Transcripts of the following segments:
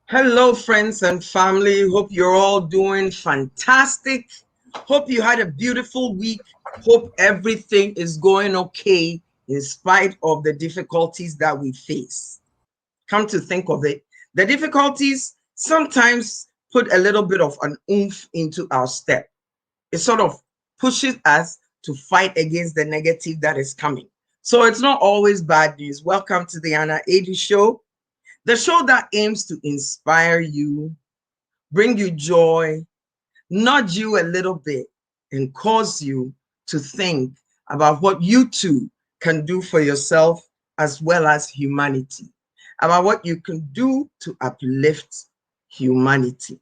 Hello, friends and family. Hope you're all doing fantastic. Hope you had a beautiful week. Hope everything is going okay in spite of the difficulties that we face. Come to think of it, the difficulties sometimes put a little bit of an oomph into our step. It sort of pushes us to fight against the negative that is coming. So it's not always bad news. Welcome to the Anna Edu Show. The show that aims to inspire you, bring you joy, nudge you a little bit, and cause you to think about what you too can do for yourself as well as humanity, about what you can do to uplift humanity.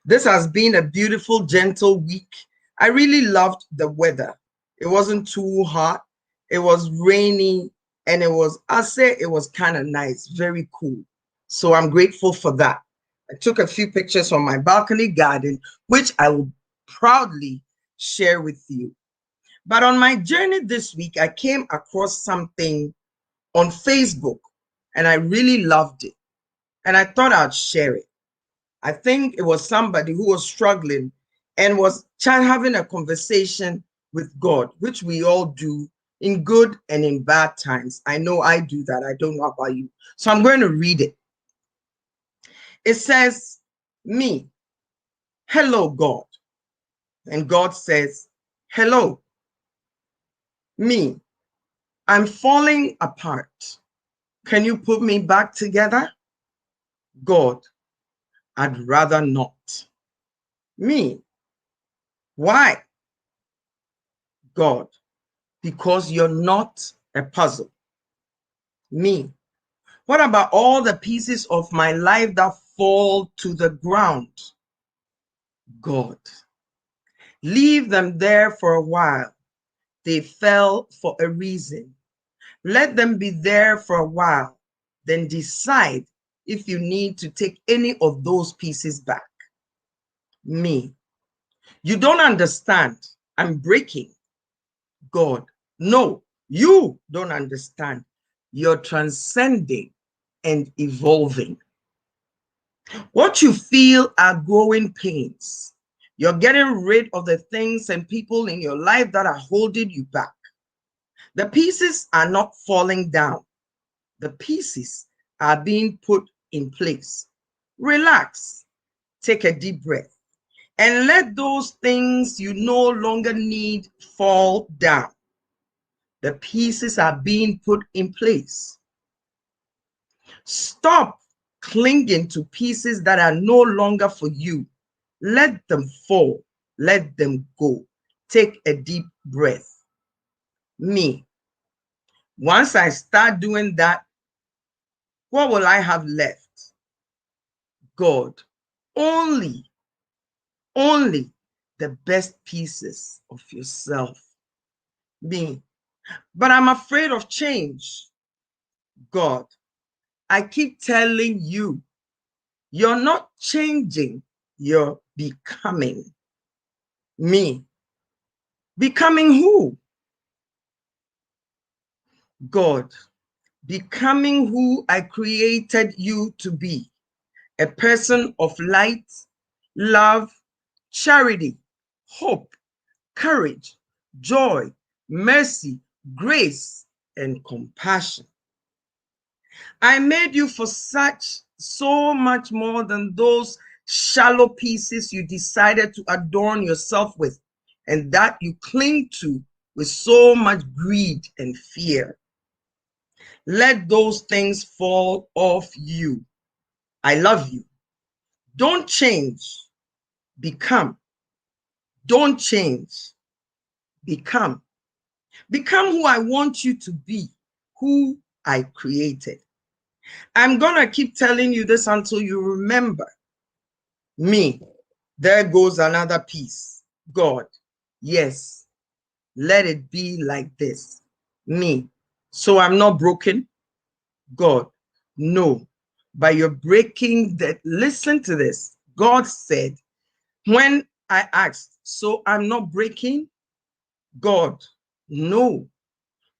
This has been a beautiful, gentle week. I really loved the weather. It wasn't too hot. It was rainy. And it was kind of nice, very cool. So I'm grateful for that. I took a few pictures from my balcony garden, which I will proudly share with you. But on my journey this week, I came across something on Facebook, and I really loved it. And I thought I'd share it. I think it was somebody who was struggling and was having a conversation with God, which we all do in good and in bad times. I know I do that. I don't know about you. So I'm going to read it. It says, me, hello, God. And God says, hello, me, I'm falling apart. Can you put me back together? God, I'd rather not. Me, why? God, because you're not a puzzle. Me, what about all the pieces of my life that fall to the ground? God, leave them there for a while. They fell for a reason. Let them be there for a while. Then decide if you need to take any of those pieces back. Me, you don't understand. I'm breaking. God, no, you don't understand. You're transcending and evolving. What you feel are growing pains. You're getting rid of the things and people in your life that are holding you back. The pieces are not falling down. The pieces are being put in place. Relax, take a deep breath, and let those things you no longer need fall down. The pieces are being put in place. Stop clinging to pieces that are no longer for you. Let them fall. Let them go. Take a deep breath. Me. Once I start doing that, what will I have left? God. Only the best pieces of yourself. Me. But I'm afraid of change. God. I keep telling you, you're not changing, you're becoming. Me. Becoming who? God. Becoming who I created you to be. A person of light, love, charity, hope, courage, joy, mercy, grace, and compassion. I made you for so much more than those shallow pieces you decided to adorn yourself with, and that you cling to with so much greed and fear. Let those things fall off you. I love you. Don't change. Become. Don't change. Become. Become who I want you to be, who I created. I'm going to keep telling you this until you remember. Me. There goes another piece. God, yes, let it be like this. Me. So I'm not broken. God, no. But you're breaking that. Listen to this. God said, when I asked, so I'm not breaking? God, no.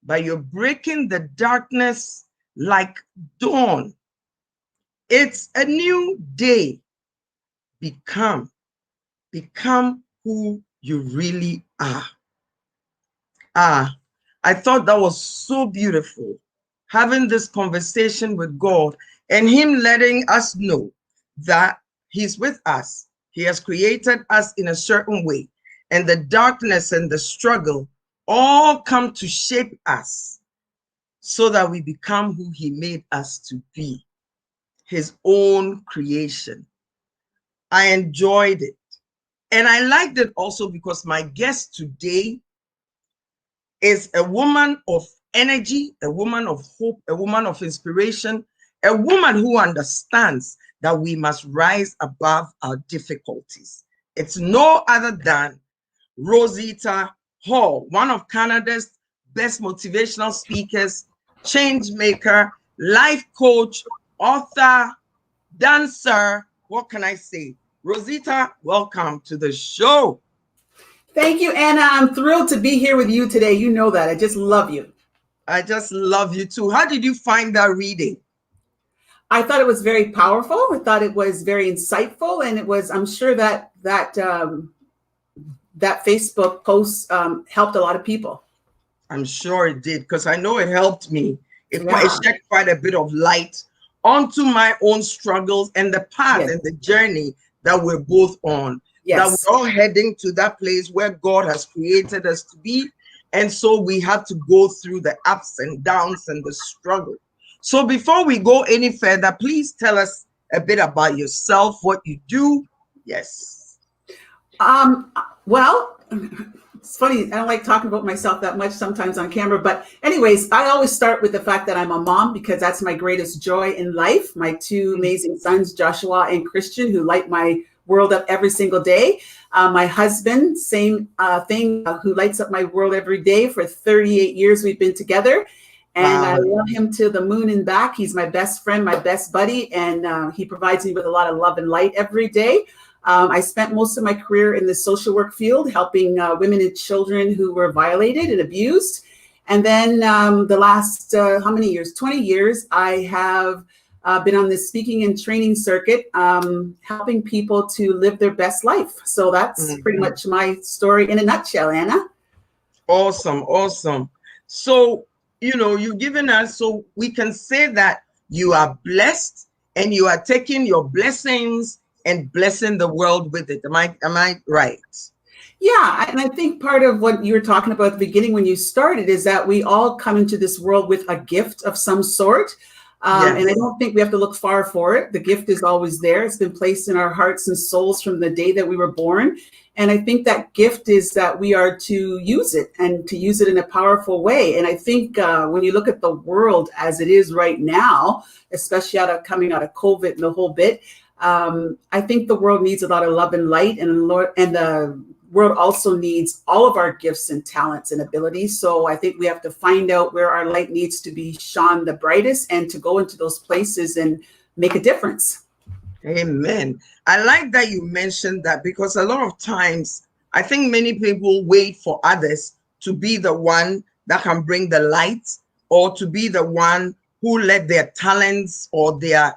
But you're breaking the darkness like dawn. It's a new day. Become who you really are. Ah, I thought that was so beautiful. Having this conversation with God and Him letting us know that He's with us. He has created us in a certain way. And the darkness and the struggle all come to shape us so that we become who He made us to be, His own creation. I enjoyed it. And I liked it also because my guest today is a woman of energy, a woman of hope, a woman of inspiration, a woman who understands that we must rise above our difficulties. It's no other than Rosita Hall, one of Canada's best motivational speakers, change maker, life coach, author, dancer. What can I say? Rosita, welcome to the show. Thank you, Anna. I'm thrilled to be here with you today. You know that. I just love you. I just love you too. How did you find that reading? I thought it was very powerful. I thought it was very insightful, and it was. I'm sure that Facebook post helped a lot of people. I'm sure it did, because I know it helped me. It Yeah. shed quite a bit of light onto my own struggles and the path Yes. and the journey that we're both on. That Yes. we're all heading to that place where God has created us to be. And so we have to go through the ups and downs and the struggle. So before we go any further, please tell us a bit about yourself, what you do. Yes. Well, it's funny. I don't like talking about myself that much sometimes on camera. But anyways, I always start with the fact that I'm a mom because that's my greatest joy in life. My two amazing sons, Joshua and Christian, who light my world up every single day. My husband, same thing, who lights up my world every day. For 38 years, we've been together. And I Wow. love him to the moon and back. He's my best friend, my best buddy, and he provides me with a lot of love and light every day. I spent most of my career in the social work field, helping women and children who were violated and abused. And then the last, how many years? 20 years, I have been on the speaking and training circuit, helping people to live their best life. So that's pretty Mhm. much my story in a nutshell, Anna. Awesome, awesome. So, you've given us, so we can say that you are blessed and you are taking your blessings and blessing the world with it. Am I right? Yeah, and I think part of what you were talking about at the beginning when you started is that we all come into this world with a gift of some sort. And I Yes. don't think we have to look far for it. The gift is always there. It's been placed in our hearts and souls from the day that we were born. And I think that gift is that we are to use it and to use it in a powerful way. And I think when you look at the world as it is right now, especially coming out of COVID and the whole bit, I think the world needs a lot of love and light, and the world also needs all of our gifts and talents and abilities. So I think we have to find out where our light needs to be shone the brightest and to go into those places and make a difference. Amen. I like that you mentioned that, because a lot of times I think many people wait for others to be the one that can bring the light, or to be the one who let their talents or their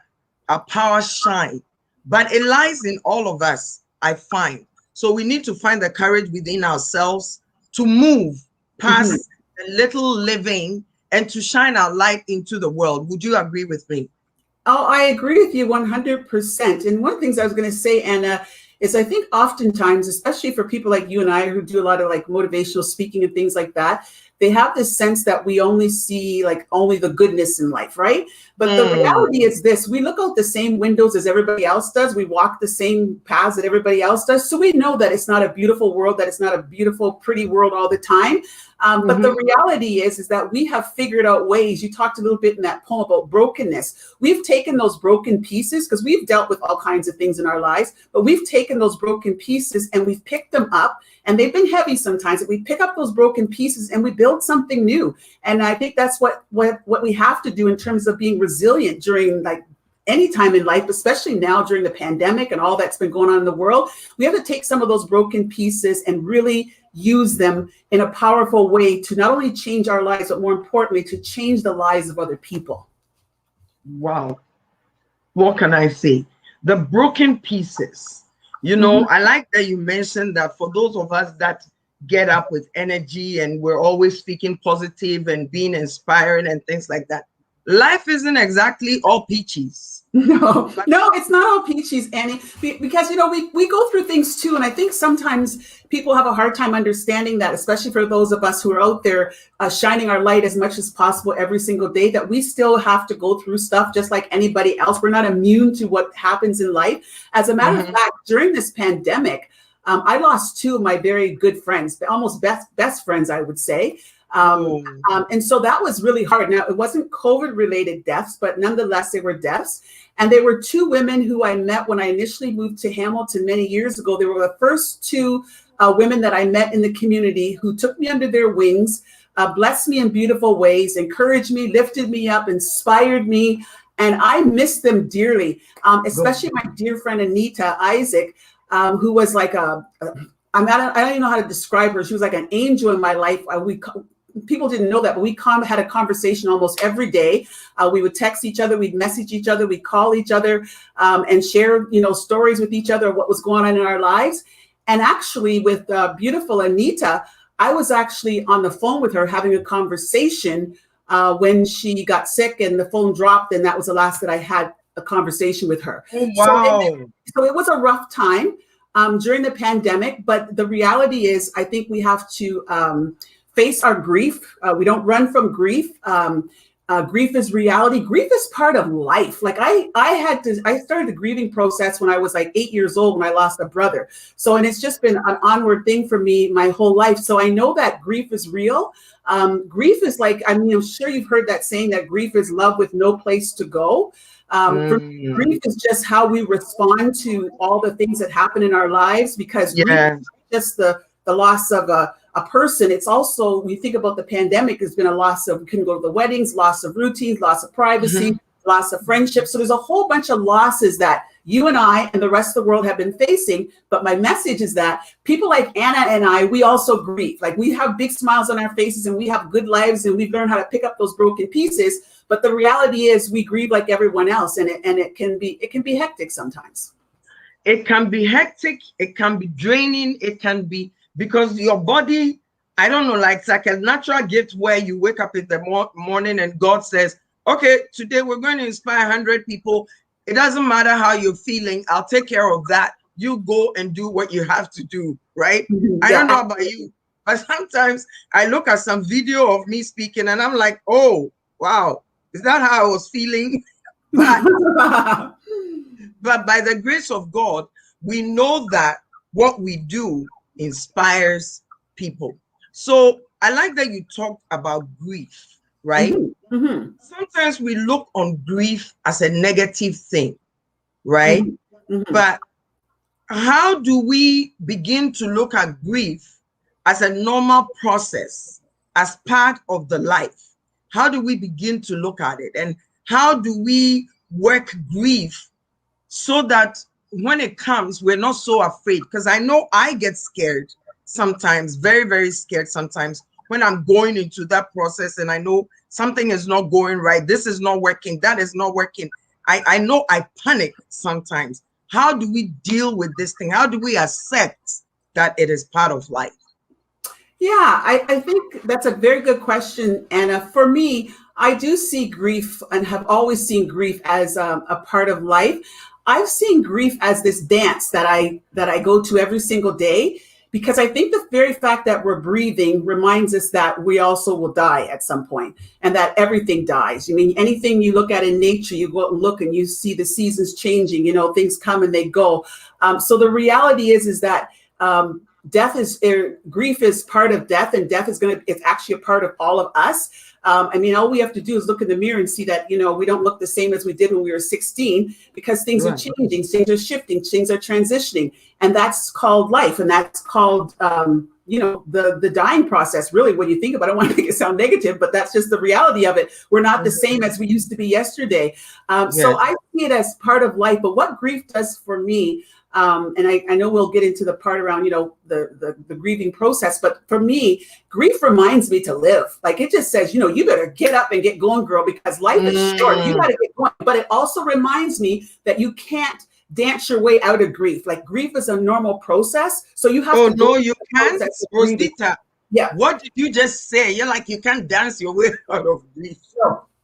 power shine. But it lies in all of us, I find. So we need to find the courage within ourselves to move Mhm. past the little living and to shine our light into the world. Would you agree with me? Oh, I agree with you 100%. And one of the things I was going to say, Anna, is I think oftentimes, especially for people like you and I who do a lot of like motivational speaking and things like that, they have this sense that we only see like only the goodness in life, right? But the reality Mm. is this: we look out the same windows as everybody else does. We walk the same paths that everybody else does. So we know that it's not a beautiful world, that it's not a beautiful, pretty world all the time. But the Mm-hmm. reality is that we have figured out ways. You talked a little bit in that poem about brokenness. We've taken those broken pieces, because we've dealt with all kinds of things in our lives, but we've taken those broken pieces and we've picked them up, and they've been heavy sometimes. But we pick up those broken pieces and we build something new. And I think that's what we have to do in terms of being resilient during like any time in life, especially now during the pandemic and all that's been going on in the world. We have to take some of those broken pieces and really use them in a powerful way to not only change our lives, but more importantly, to change the lives of other people. Wow. What can I say? The broken pieces. Mhm. I like that you mentioned that for those of us that get up with energy and we're always speaking positive and being inspiring and things like that, life isn't exactly all peaches. No, But no, it's not all peaches, Annie, because we go through things too, and I think sometimes people have a hard time understanding that, especially for those of us who are out there shining our light as much as possible every single day. That we still have to go through stuff just like anybody else. We're not immune to what happens in life. As a matter of Mhm. fact, during this pandemic, I lost two of my very good friends, almost best friends, I would say. Um, Oh, and so that was really hard. Now, it wasn't COVID related deaths, but nonetheless, they were deaths. And they were two women who I met when I initially moved to Hamilton many years ago. They were the first two women that I met in the community who took me under their wings, blessed me in beautiful ways, encouraged me, lifted me up, inspired me. And I miss them dearly, go. especially my dear friend Anita Isaac, who was like I don't even know how to describe her. She was like an angel in my life. People didn't know that, but we had a conversation almost every day. We would text each other, we'd message each other, we'd call each other, and share, stories with each other, what was going on in our lives. And actually, with beautiful Anita, I was actually on the phone with her having a conversation when she got sick and the phone dropped, and that was the last that I had a conversation with her. Oh, So wow. it was a rough time during the pandemic, but the reality is, I think we have to face our grief. We don't run from grief. Grief is reality. Grief is part of life. Like I started the grieving process when I was like 8 years old when I lost a brother. So, and it's just been an onward thing for me my whole life. So I know that grief is real. Grief is like, I mean, I'm sure you've heard that saying that grief is love with no place to go. For me, Mm. grief is just how we respond to all the things that happen in our lives, because grief Yeah. is just the loss of a person. It's also, we think about the pandemic, there's been a loss of, we couldn't go to the weddings, loss of routines, loss of privacy, Mhm. loss of friendship. So there's a whole bunch of losses that you and I and the rest of the world have been facing. But my message is that people like Anna and I, we also grieve. Like, we have big smiles on our faces and we have good lives and we've learned how to pick up those broken pieces. But the reality is we grieve like everyone else, and it can be hectic sometimes. It can be hectic, it can be draining, it can be because your body, I don't know, like it's like a natural gift where you wake up in the morning and God says, okay, today we're going to inspire 100 people. It doesn't matter how you're feeling, I'll take care of that. You go and do what you have to do, right? I don't Yeah. know about you, but sometimes I look at some video of me speaking and I'm like, oh, wow, is that how I was feeling? But But by the grace of God, we know that what we do inspires people. So I like that you talked about grief, right? Mhm, mhm, Sometimes we look on grief as a negative thing, right? mhm, mhm. But how do we begin to look at grief as a normal process, as part of the life? How do we begin to look at it? And how do we work grief so that when it comes, we're not so afraid? Because I know I get scared sometimes, very, very scared sometimes when I'm going into that process and I know something is not going right. This is not working. That is not working. I know I panic sometimes. How do we deal with this thing? How do we accept that it is part of life? Yeah, I think that's a very good question, Anna. For me, I do see grief and have always seen grief as a part of life. I've seen grief as this dance that I go to every single day, because I think the very fact that we're breathing reminds us that we also will die at some point, and that everything dies. I mean, anything you look at in nature, you go out and look and you see the seasons changing, things come and they go. So the reality is that death is grief is part of death, and death it's actually a part of all of us. I mean, all we have to do is look in the mirror and see that, we don't look the same as we did when we were 16, because things are Right. changing, things are shifting, things are transitioning. And that's called life. And that's called, the dying process. Really, when you think about it, I don't want to make it sound negative, but that's just the reality of it. We're not the same as we used to be yesterday. So Yes. I see it as part of life. But what grief does for me, and I know we'll get into the part around, the grieving process. But for me, grief reminds me to live. Like, it just says, you better get up and get going, girl, because life is short. You got to get going. But it also reminds me that you can't dance your way out of grief. Like, grief is a normal process. So you have Oh, to go no, through you the can't, process of grieving. Rosita. Yeah. What did you just say? You're like, you can't dance your way out of grief.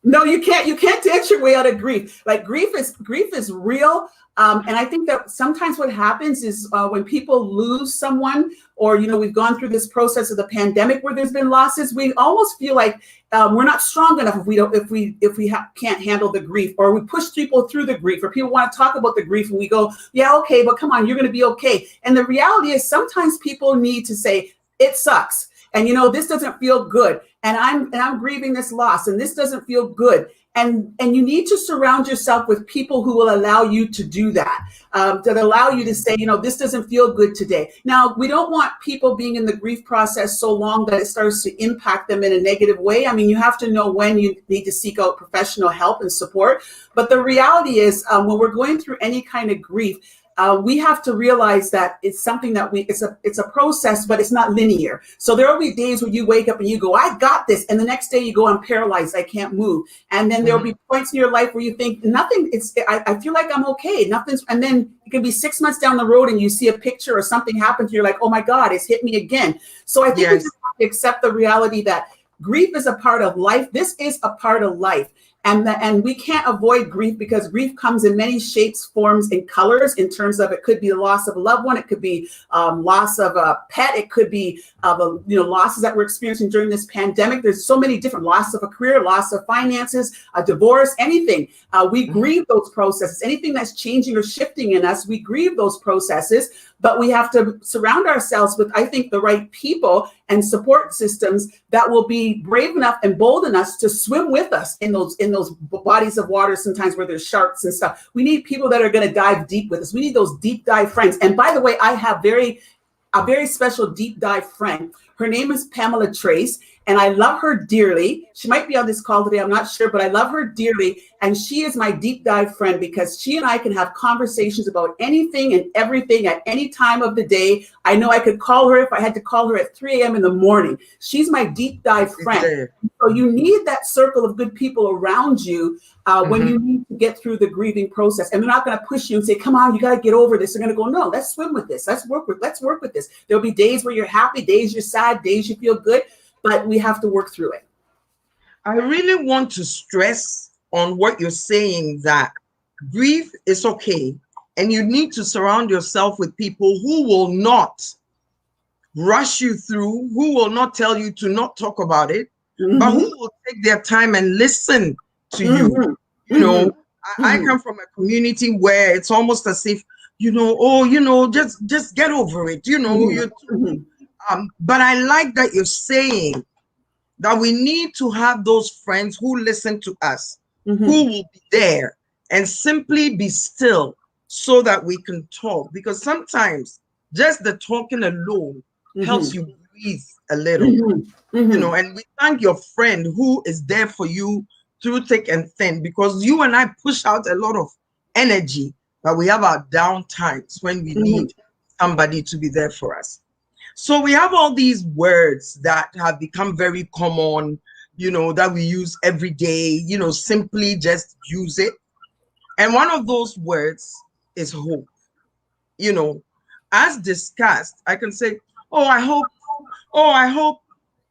No, you can't. You can't dance your way out of grief. Like, grief is real. And I think that sometimes what happens is when people lose someone, or we've gone through this process of the pandemic where there's been losses, we almost feel like we're not strong enough if we can't handle the grief, or we push people through the grief, or people want to talk about the grief and we go, yeah, okay, but come on, you're going to be okay. And the reality is sometimes people need to say, it sucks. And this doesn't feel good, and I'm grieving this loss, and this doesn't feel good. And you need to surround yourself with people who will allow you to do that, that allow you to say, this doesn't feel good today. Now, we don't want people being in the grief process so long that it starts to impact them in a negative way. I mean, you have to know when you need to seek out professional help and support. But the reality is, when we're going through any kind of grief, we have to realize that it's something that it's a process, but it's not linear. So there will be days where you wake up and you go, I got this. And the next day you go, I'm paralyzed. I can't move. And then there'll be points in your life where you think nothing, I feel like I'm okay. Nothing's, and then it can be 6 months down the road and you see a picture or something happen to you. You're like, oh my God, it's hit me again. So I think we Yes. just have to accept the reality that grief is a part of life. This is a part of life. And we can't avoid grief, because grief comes in many shapes, forms, and colors. In terms of, it could be the loss of a loved one, it could be loss of a pet, it could be losses that we're experiencing during this pandemic. There's so many different loss of a career, loss of finances, a divorce, anything. We grieve those processes. Anything that's changing or shifting in us, we grieve those processes. But we have to surround ourselves with, I think, the right people and support systems that will be brave enough and bold enough to swim with us in those bodies of water, sometimes where there's sharks and stuff. We need people that are going to dive deep with us. We need those deep dive friends. And by the way, I have a very special deep dive friend. Her name is Pamela Trace, and I love her dearly. She might be on this call today, I'm not sure, but I love her dearly. And she is my deep dive friend, because she and I can have conversations about anything and everything at any time of the day. I know I could call her if I had to call her at 3 a.m. in the morning. She's my deep dive friend. So you need that circle of good people around you when you need to get through the grieving process. And they're not going to push you and say, come on, you got to get over this. They're going to go, no, let's swim with this. Let's work with this. There'll be days where you're happy, days you're sad, days you feel good, but we have to work through it. I really want to stress on what you're saying, that grief is okay. And you need to surround yourself with people who will not rush you through, who will not tell you to not talk about it, but who will take their time and listen to you. I come from a community where it's almost as if, just get over it. But I like that you're saying that we need to have those friends who listen to us, who will be there and simply be still so that we can talk. Because sometimes just the talking alone helps you breathe a little, and we thank your friend who is there for you through thick and thin, because you and I push out a lot of energy, but we have our down times when we need somebody to be there for us. So we have all these words that have become very common, that we use every day, simply just use it. And one of those words is hope. As discussed, I can say, oh, I hope,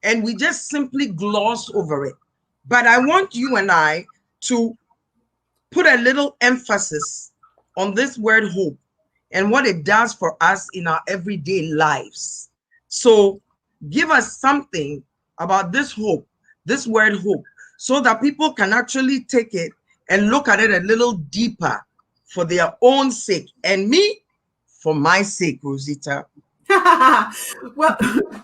and we just simply gloss over it. But I want you and I to put a little emphasis on this word hope and what it does for us in our everyday lives. So give us something about this hope, this word hope, so that people can actually take it and look at it a little deeper for their own sake, and me for my sake, Rosita. Well,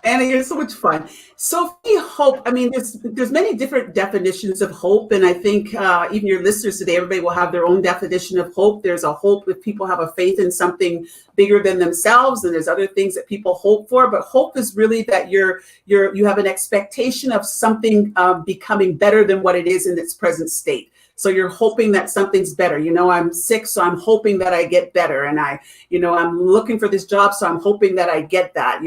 Anna, you're so much fun. So for me, hope. I mean, there's many different definitions of hope, and I think even your listeners today, everybody will have their own definition of hope. There's a hope if people have a faith in something bigger than themselves, and there's other things that people hope for. But hope is really that you have an expectation of something becoming better than what it is in its present state. So you're hoping that something's better. I'm sick, so I'm hoping that I get better. And I'm looking for this job, so I'm hoping that I get that.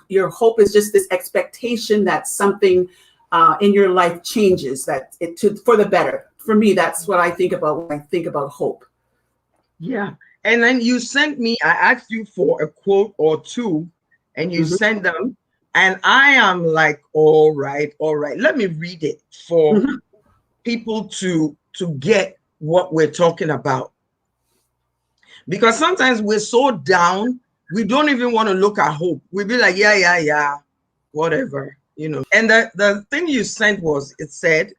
Your hope is just this expectation that something in your life changes, for the better. For me, that's what I think about when I think about hope. Yeah. And then you sent me, I asked you for a quote or two, and you sent them. And I am like, all right. Let me read it for people to get what we're talking about. Because sometimes we're so down, we don't even want to look at hope. We'll be like, yeah, whatever, And the thing you sent it said,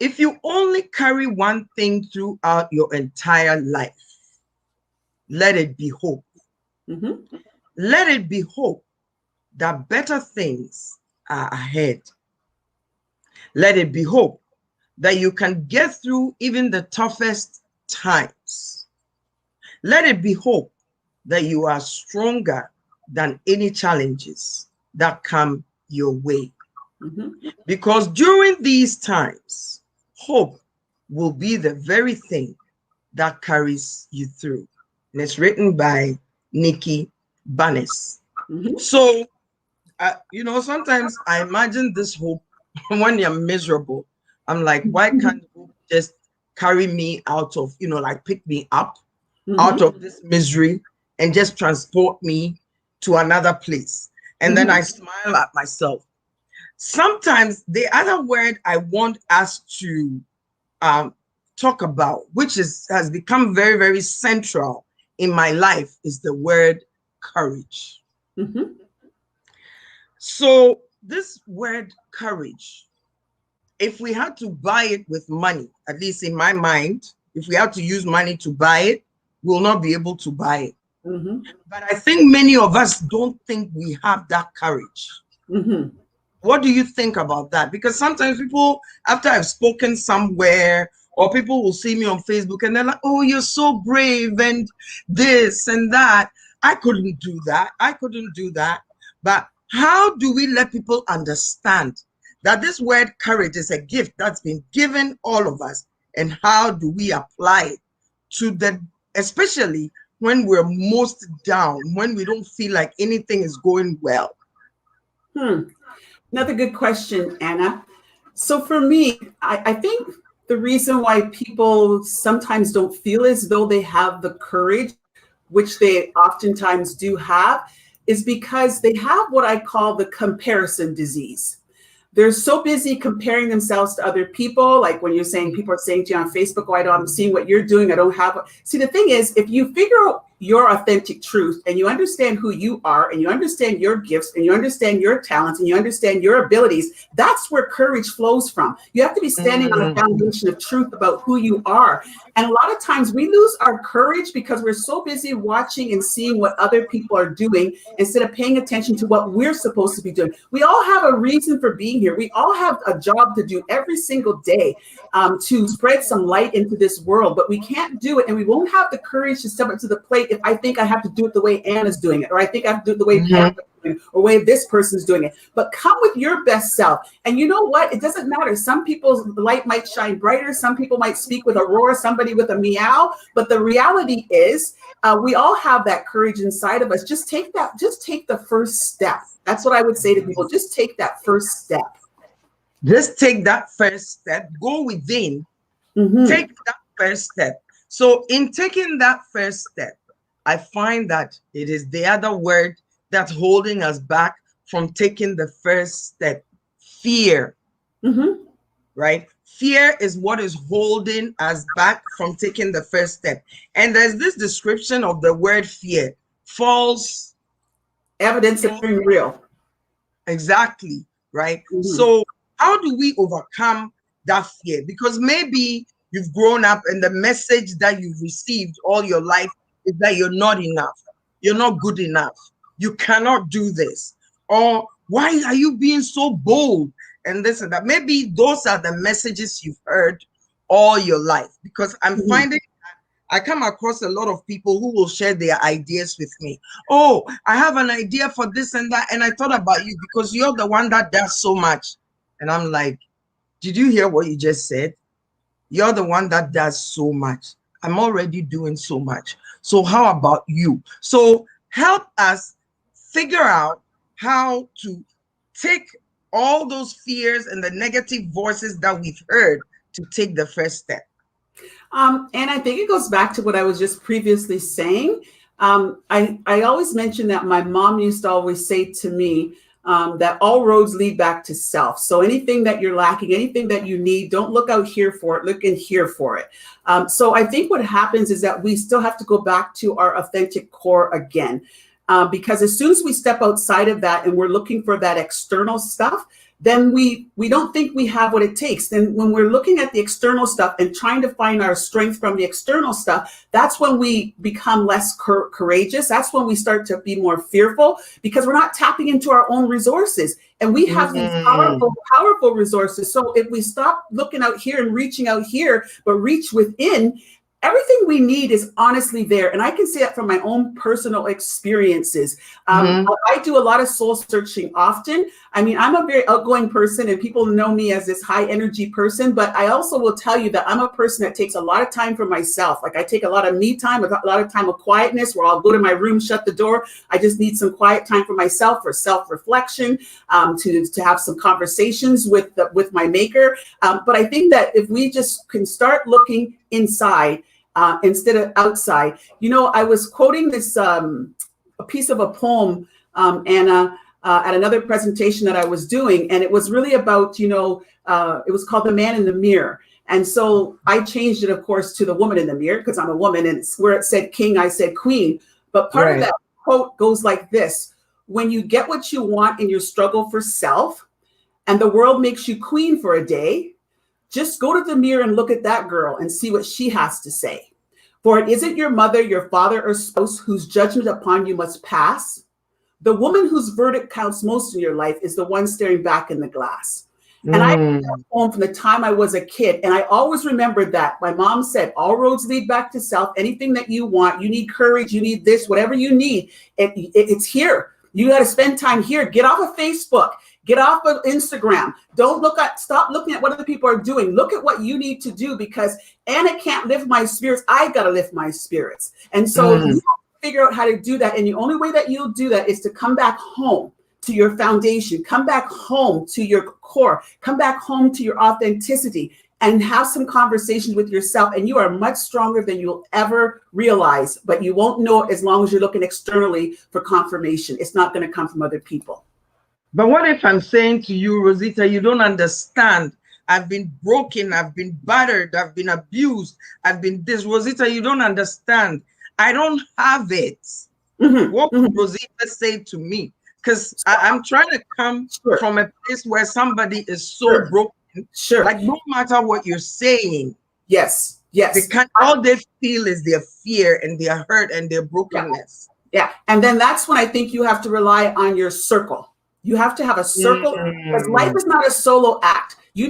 if you only carry one thing throughout your entire life, let it be hope. Let it be hope that better things are ahead. Let it be hope that you can get through even the toughest times. Let it be hope that you are stronger than any challenges that come your way. Because during these times, hope will be the very thing that carries you through. And it's written by Nikki Banis. So, sometimes I imagine this hope when you're miserable. I'm like, why can't hope just carry me out of, pick me up out of this misery and just transport me to another place? And then I smile at myself. Sometimes the other word I want us to talk about, which has become very, very central in my life, is the word courage. So this word courage, if we had to buy it with money, at least in my mind, if we had to use money to buy it, we'll not be able to buy it. But I think many of us don't think we have that courage. What do you think about that? Because sometimes people, after I've spoken somewhere, or people will see me on Facebook and they're like, oh, you're so brave and this and that. I couldn't do that. But how do we let people understand that this word courage is a gift that's been given all of us? And how do we apply it to especially when we're most down, when we don't feel like anything is going well? Another good question, Anna. So for me, I think the reason why people sometimes don't feel as though they have the courage, which they oftentimes do have, is because they have what I call the comparison disease. They're so busy comparing themselves to other people. Like when you're saying, people are saying to you on Facebook, oh, I'm seeing what you're doing. I don't have. See, the thing is, if you figure out your authentic truth and you understand who you are and you understand your gifts and you understand your talents and you understand your abilities, that's where courage flows from. You have to be standing on a foundation of truth about who you are. And a lot of times we lose our courage because we're so busy watching and seeing what other people are doing instead of paying attention to what we're supposed to be doing. We all have a reason for being here. We all have a job to do every single day to spread some light into this world, but we can't do it and we won't have the courage to step up to the plate if I think I have to do it the way Anna's doing it, or I think I have to do it the way Pam's doing it, or the way this person's doing it. But come with your best self. And you know what? It doesn't matter. Some people's light might shine brighter. Some people might speak with a roar, somebody with a meow. But the reality is we all have that courage inside of us. Just take the first step. That's what I would say to people. Just take that first step. Just take that first step. Go within. Take that first step. So in taking that first step, I find that it is the other word that's holding us back from taking the first step. Fear. Right? Fear is what is holding us back from taking the first step. And there's this description of the word fear: false evidence of being real. Exactly, right? Mhm. So, how do we overcome that fear? Because maybe you've grown up and the message that you've received all your life is that you're not enough, you're not good enough, you cannot do this, or why are you being so bold and this and that. Maybe those are the messages you've heard all your life. Because I'm Mhm. finding I come across a lot of people who will share their ideas with me. Oh, I have an idea for this and that. And I thought about you because you're the one that does so much. And I'm like, did you hear what you just said? You're the one that does so much. I'm already doing so much. So how about you? So help us figure out how to take all those fears and the negative voices that we've heard to take the first step. And I think it goes back to what I was just previously saying. I always mention that my mom used to always say to me that all roads lead back to self. So anything that you're lacking, anything that you need, don't look out here for it, look in here for it. So I think what happens is that we still have to go back to our authentic core again. Because as soon as we step outside of that and we're looking for that external stuff, then we don't think we have what it takes. Then when we're looking at the external stuff and trying to find our strength from the external stuff, that's when we become less courageous. That's when we start to be more fearful because we're not tapping into our own resources. And we have these Mm, powerful, powerful resources. So if we stop looking out here and reaching out here, but reach within, everything we need is honestly there. And I can say that from my own personal experiences. mhm. I do a lot of soul searching often. I mean, I'm a very outgoing person and people know me as this high energy person, but I also will tell you that I'm a person that takes a lot of time for myself. Like I take a lot of me time, a lot of time of quietness where I'll go to my room, shut the door. I just need some quiet time for myself, for self-reflection, to have some conversations with my maker. But I think that if we just can start looking inside instead of outside. You know, I was quoting this a piece of a poem, Anna, at another presentation that I was doing, and it was really about, it was called "The Man in the Mirror." And so I changed it, of course, to "The Woman in the Mirror" because I'm a woman, and it's where it said "King," I said "Queen." But part of Right. that quote goes like this: "When you get what you want in your struggle for self, and the world makes you queen for a day, just go to the mirror and look at that girl and see what she has to say. For it isn't your mother, your father, or spouse whose judgment upon you must pass. The woman whose verdict counts most in your life is the one staring back in the glass." And I read that Mm, poem from the time I was a kid. And I always remembered that. My mom said, all roads lead back to self. Anything that you want, you need courage, you need this, whatever you need, it's here. You got to spend time here. Get off of Facebook. Get off of Instagram. Stop looking at what other people are doing. Look at what you need to do because Anna can't lift my spirits. I got to lift my spirits. And so you have mm. to figure out how to do that. And the only way that you'll do that is to come back home to your foundation, come back home to your core, come back home to your authenticity and have some conversations with yourself. And you are much stronger than you'll ever realize, but you won't know it as long as you're looking externally for confirmation. It's not going to come from other people. But what if I'm saying to you, Rosita, you don't understand? I've been broken, I've been battered, I've been abused, I've been this. Rosita, you don't understand. I don't have it. Mm-hmm, What would mm-hmm. Rosita say to me? Because I'm trying to come Sure, from a place where somebody is so sure, broken, sure. like no matter what you're saying, Yes, they yes. can't, all they feel is their fear and their hurt and their Yeah. brokenness. Yeah. And then that's when I think you have to rely on your circle. You have to have a circle because life Mm, is not a solo act. no.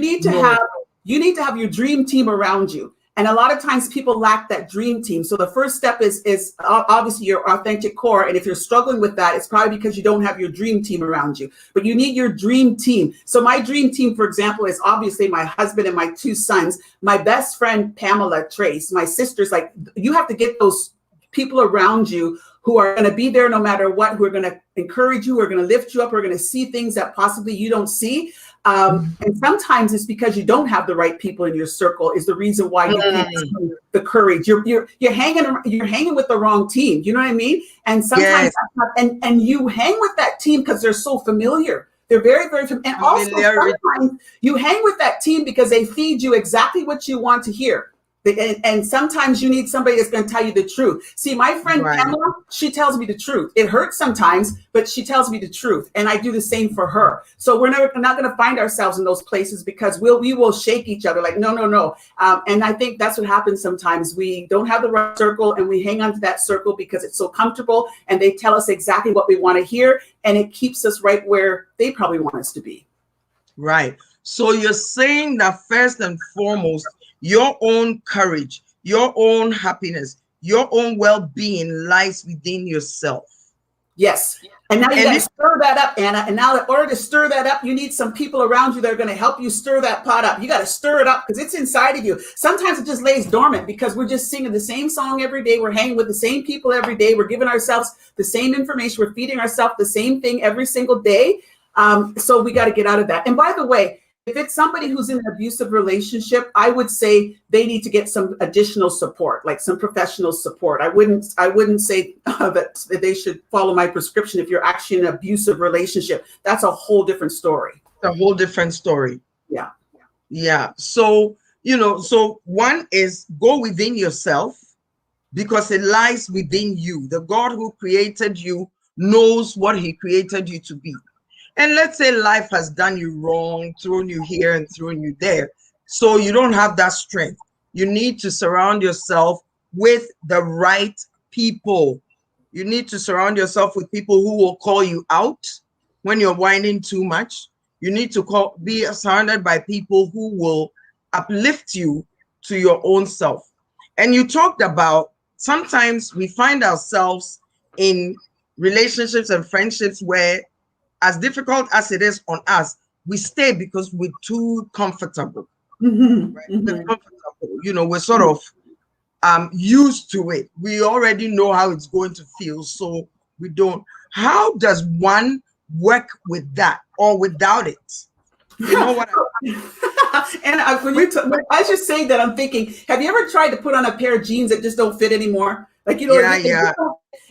You need to have your dream team around you. And a lot of times people lack that dream team. So the first step is obviously your authentic core. And if you're struggling with that, it's probably because you don't have your dream team around you. But you need your dream team. So my dream team, for example, is obviously my husband and my two sons, my best friend, Pamela Trace, my sisters. Like you have to get those people around you who are going to be there no matter what, who are going to encourage you, who are going to lift you up, who are going to see things that possibly you don't see. And sometimes it's because you don't have the right people in your circle is the reason why you can't Mm, see the courage. You're hanging with the wrong team. You know what I mean? And sometimes yes, and you hang with that team because they're so familiar. They're very, very familiar. And also familiarity. sometimes you hang with that team because they feed you exactly what you want to hear. And sometimes you need somebody that's going to tell you the truth. See, my friend Right. Pamela, she tells me the truth. It hurts sometimes, but she tells me the truth, and I do the same for her. So we're not going to find ourselves in those places because we will shake each other like, no, no, no. And I think that's what happens sometimes. We don't have the right circle, and we hang on to that circle because it's so comfortable, and they tell us exactly what we want to hear, and it keeps us right where they probably want us to be. Right. So you're saying that first and foremost, your own courage, your own happiness, your own well-being lies within yourself. Yes. And now you And got to if stir that up, Anna. And now, in order to stir that up, you need some people around you that are going to help you stir that pot up. You got to stir it up because it's inside of you. Sometimes it just lays dormant because we're just singing the same song every day. We're hanging with the same people every day. We're giving ourselves the same information. We're feeding ourselves the same thing every single day. So we got to get out of that. And by the way, if it's somebody who's in an abusive relationship, I would say they need to get some additional support, like some professional support. I wouldn't say that they should follow my prescription if you're actually in an abusive relationship. That's a whole different story. a whole different story. Yeah. Yeah. So, so one is go within yourself because it lies within you. The God who created you knows what he created you to be. And let's say life has done you wrong, thrown you here and thrown you there. So you don't have that strength. You need to surround yourself with the right people. You need to surround yourself with people who will call you out when you're whining too much. You need to be surrounded by people who will uplift you to your own self. And you talked about sometimes we find ourselves in relationships and friendships where, as difficult as it is on us, we stay because we're too comfortable. Mm-hmm. Right? We're Mm-hmm. comfortable. We're sort of used to it. We already know how it's going to feel, so we don't. How does one work with that or without it? You know what? And as you're saying that, I'm thinking, have you ever tried to put on a pair of jeans that just don't fit anymore? Like, Yeah, yeah.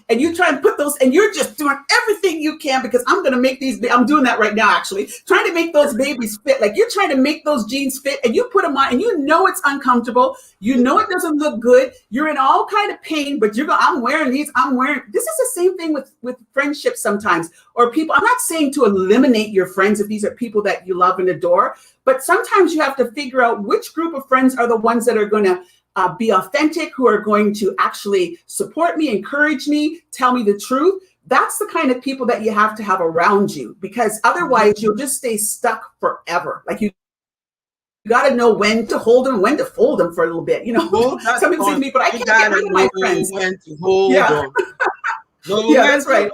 And you try and put those, and you're just doing everything you can because I'm going to make these. I'm doing that right now, actually, trying to make those babies fit. Like you're trying to make those jeans fit, and you put them on, and you know it's uncomfortable. You know it doesn't look good. You're in all kind of pain, but you're going. I'm wearing these. This is the same thing with friendships sometimes, or people. I'm not saying to eliminate your friends if these are people that you love and adore, but sometimes you have to figure out which group of friends are the ones that are going to be authentic, who are going to actually support me, encourage me, tell me the truth. That's the kind of people that you have to have around you, because otherwise you'll just stay stuck forever. Like you got to know when to hold them, when to fold them for a little bit. Some people say to me, but I can't get rid of my friends. When to hold Yeah, them. yeah, that's right.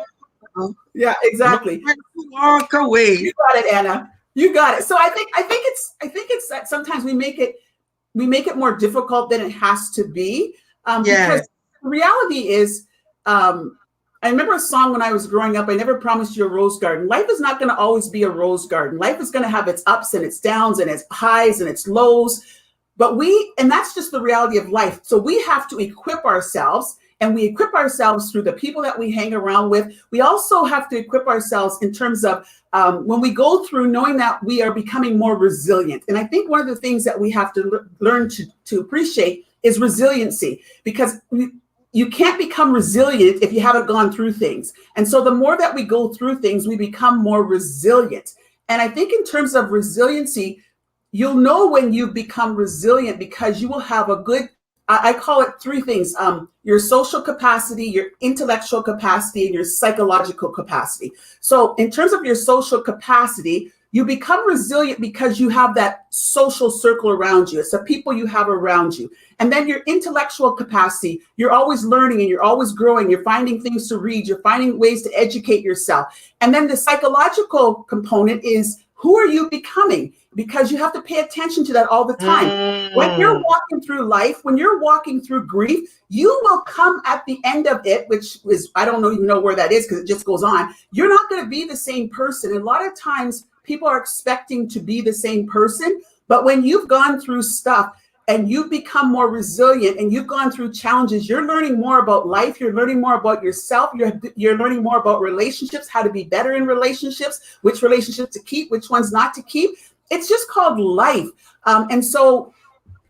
Yeah, exactly. When to walk away. You got it, Anna. You got it. So I think it's that sometimes we make it more difficult than it has to be, because the reality is, I remember a song when I was growing up, I never promised you a rose garden. Life is not going to always be a rose garden. Life is going to have its ups and its downs and its highs and its lows. And that's just the reality of life. So we have to equip ourselves, and we equip ourselves through the people that we hang around with. We also have to equip ourselves in terms of when we go through knowing that we are becoming more resilient. And I think one of the things that we have to learn to appreciate is resiliency, because you can't become resilient if you haven't gone through things. And so the more that we go through things, we become more resilient. And I think in terms of resiliency, you'll know when you become resilient because you will have a good, I call it three things: your social capacity, your intellectual capacity, and your psychological capacity. So in terms of your social capacity, you become resilient because you have that social circle around you. It's the people you have around you. And then your intellectual capacity, you're always learning and you're always growing. You're finding things to read. You're finding ways to educate yourself. And then the psychological component is, who are you becoming? Because you have to pay attention to that all the time. When you're walking through life, when you're walking through grief, you will come at the end of it, which is, I don't even know where that is because it just goes on. You're not going to be the same person. And a lot of times people are expecting to be the same person. But when you've gone through stuff and you've become more resilient and you've gone through challenges, you're learning more about life. You're learning more about yourself. You're learning more about relationships, how to be better in relationships, which relationships to keep, which ones not to keep. It's just called life. And so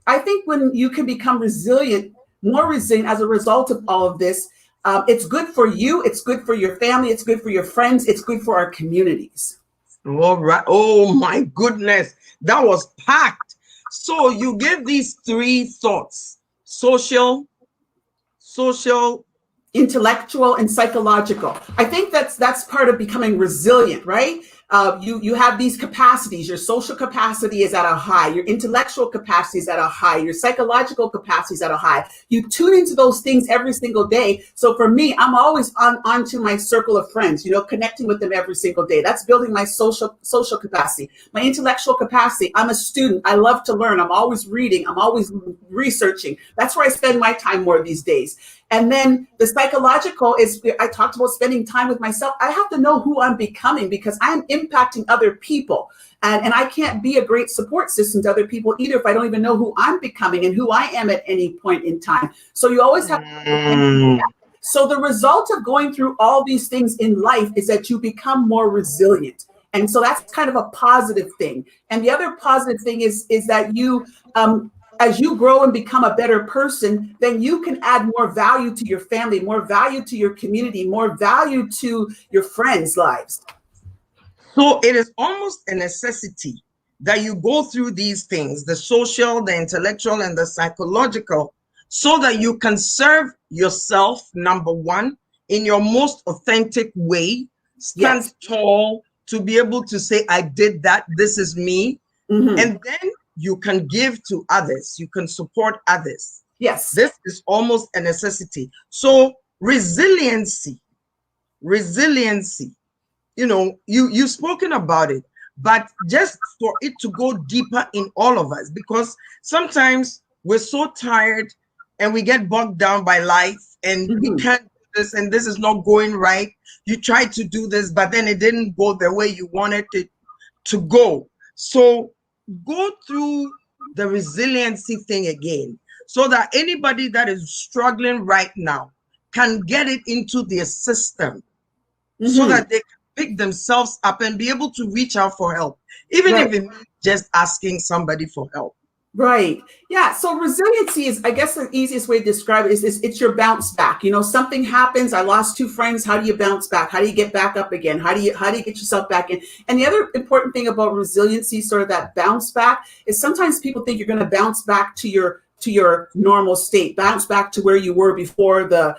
I think when you can become resilient, more resilient as a result of all of this, it's good for you, it's good for your family, it's good for your friends, it's good for our communities. All right. Oh my goodness. That was packed. So you gave these three thoughts: social, social. Intellectual and psychological. I think that's part of becoming resilient, right? You have these capacities. Your social capacity is at a high. Your intellectual capacity is at a high. Your psychological capacity is at a high. You tune into those things every single day. So for me, I'm always onto my circle of friends. Connecting with them every single day. That's building my social capacity. My intellectual capacity. I'm a student. I love to learn. I'm always reading. I'm always researching. That's where I spend my time more these days. And then the psychological is, I talked about spending time with myself. I have to know who I'm becoming because I'm impacting other people. And I can't be a great support system to other people either if I don't even know who I'm becoming and who I am at any point in time. So you always have to. So the result of going through all these things in life is that you become more resilient. And so that's kind of a positive thing. And the other positive thing is that you, as you grow and become a better person, then you can add more value to your family, more value to your community, more value to your friends' lives. So it is almost a necessity that you go through these things, the social, the intellectual, and the psychological, so that you can serve yourself, number one, in your most authentic way, stand Yes. tall to be able to say, I did that, this is me. Mm-hmm. And then you can give to others, you can support others. Yes. This is almost a necessity. So resiliency, resiliency, you've spoken about it, but just for it to go deeper in all of us, because sometimes we're so tired and we get bogged down by life and we Mm-hmm. can't do this and this is not going right. You tried to do this, but then it didn't go the way you wanted it to go. So go through the resiliency thing again so that anybody that is struggling right now can get it into their system so Mm-hmm. that they can pick themselves up and be able to reach out for help, even Right. if it means just asking somebody for help. Right. Yeah. So resiliency is, I guess, the easiest way to describe it is it's your bounce back. Something happens. I lost two friends. How do you bounce back? How do you get back up again? How do you get yourself back in? And the other important thing about resiliency, sort of that bounce back, is sometimes people think you're going to bounce back to your normal state, bounce back to where you were before the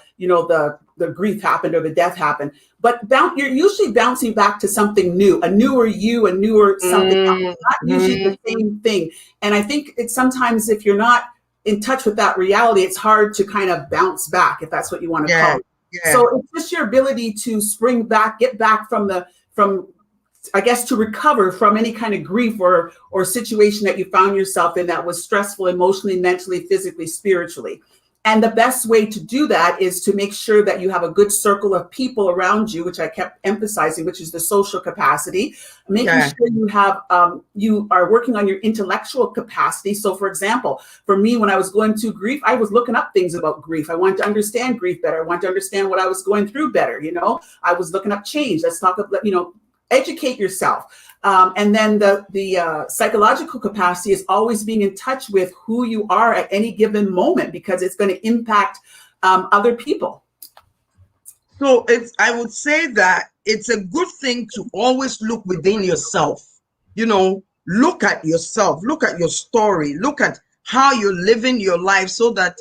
grief happened or the death happened. But you're usually bouncing back to something new, a newer you, a newer something else, not usually the same thing. And I think it's sometimes if you're not in touch with that reality, it's hard to kind of bounce back, if that's what you want to call Yeah, it. yeah, So it's just your ability to spring back, get back from I guess, to recover from any kind of grief or situation that you found yourself in that was stressful emotionally, mentally, physically, spiritually. And the best way to do that is to make sure that you have a good circle of people around you, which I kept emphasizing, which is the social capacity, making yeah. sure you are working on your intellectual capacity. So for example, for me, when I was going through grief, I was looking up things about grief. I wanted to understand grief better. I wanted to understand what I was going through better. I was looking up change. Let's talk about, educate yourself. And then the psychological capacity is always being in touch with who you are at any given moment, because it's going to impact other people. So I would say that it's a good thing to always look within yourself. Look at yourself, look at your story, look at how you're living your life, so that